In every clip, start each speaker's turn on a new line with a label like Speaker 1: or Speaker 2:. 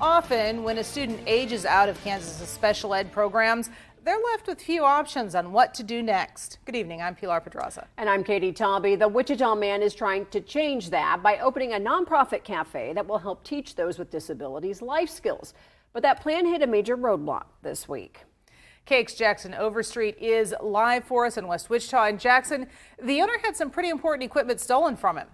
Speaker 1: Often, when a student ages out of Kansas's special ed programs, they're left with few options on what to do next. Good evening, I'm Pilar Pedraza.
Speaker 2: And I'm Katie Talby. The Wichita man is trying to change that by opening a nonprofit cafe that will help teach those with disabilities life skills. But that plan hit a major roadblock this week.
Speaker 1: KAKE's Jackson Overstreet is live for us in West Wichita. And Jackson, the owner had some pretty important equipment stolen from him.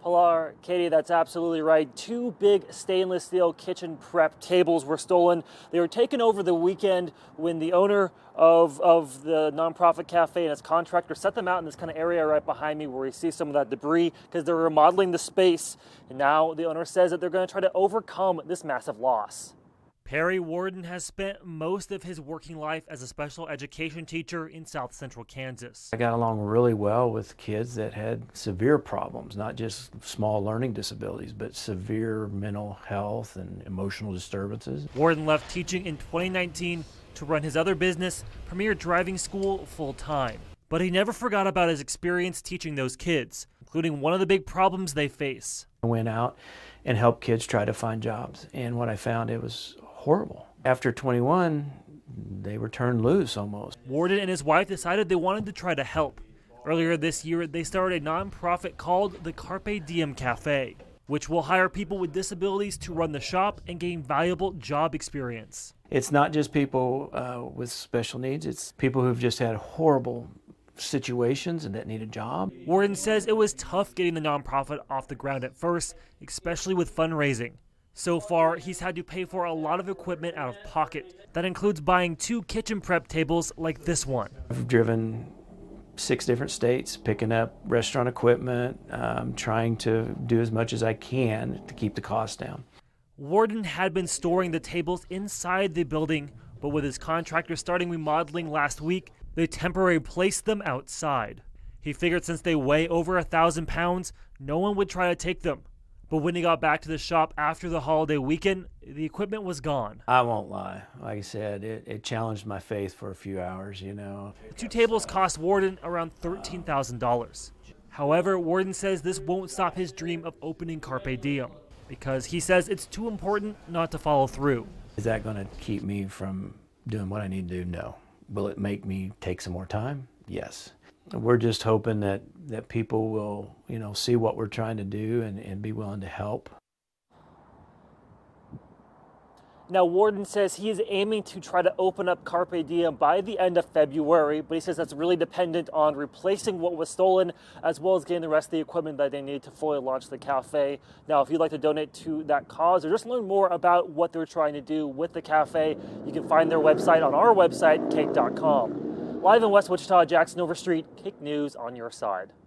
Speaker 3: Pilar, Katie, that's absolutely right. Two big stainless steel kitchen prep tables were stolen. They were taken over the weekend when the owner of the nonprofit cafe and its contractor set them out in this kind of area right behind me where you see some of that debris because they're remodeling the space. And now the owner says that they're going to try to overcome this massive loss.
Speaker 4: Perry Warden has spent most of his working life as a special education teacher in South Central Kansas.
Speaker 5: I got along really well with kids that had severe problems, not just small learning disabilities, but severe mental health and emotional disturbances.
Speaker 4: Warden left teaching in 2019 to run his other business, Premier Driving School, full-time. But he never forgot about his experience teaching those kids, including one of the big problems they face.
Speaker 5: I went out and helped kids try to find jobs, and what I found, it was horrible. After 21, they were turned loose almost.
Speaker 4: Warden and his wife decided they wanted to try to help. Earlier this year, they started a nonprofit called the Carpe Diem Cafe, which will hire people with disabilities to run the shop and gain valuable job experience.
Speaker 5: It's not just people with special needs, it's people who've just had horrible situations and that need a job.
Speaker 4: Warden says it was tough getting the nonprofit off the ground at first, especially with fundraising. So far, he's had to pay for a lot of equipment out of pocket. That includes buying 2 kitchen prep tables like this one.
Speaker 5: I've driven 6 different states, picking up restaurant equipment, trying to do as much as I can to keep the cost down.
Speaker 4: Warden had been storing the tables inside the building, but with his contractor starting remodeling last week, they temporarily placed them outside. He figured since they weigh over 1,000 pounds, no one would try to take them. But when he got back to the shop after the holiday weekend, the equipment was gone.
Speaker 5: I won't lie. Like I said, it challenged my faith for a few hours, you know.
Speaker 4: The 2 tables cost Warden around $13,000. However, Warden says this won't stop his dream of opening Carpe Diem because he says it's too important not to follow through.
Speaker 5: Is that going to keep me from doing what I need to do? No. Will it make me take some more time? Yes. We're just hoping that people will, see what we're trying to do and be willing to help.
Speaker 3: Now, Warden says he is aiming to try to open up Carpe Diem by the end of February, but he says that's really dependent on replacing what was stolen as well as getting the rest of the equipment that they need to fully launch the cafe. Now, if you'd like to donate to that cause or just learn more about what they're trying to do with the cafe, you can find their website on our website, kake.com. Live in West Wichita, Jackson Overstreet, KAKE News on your side.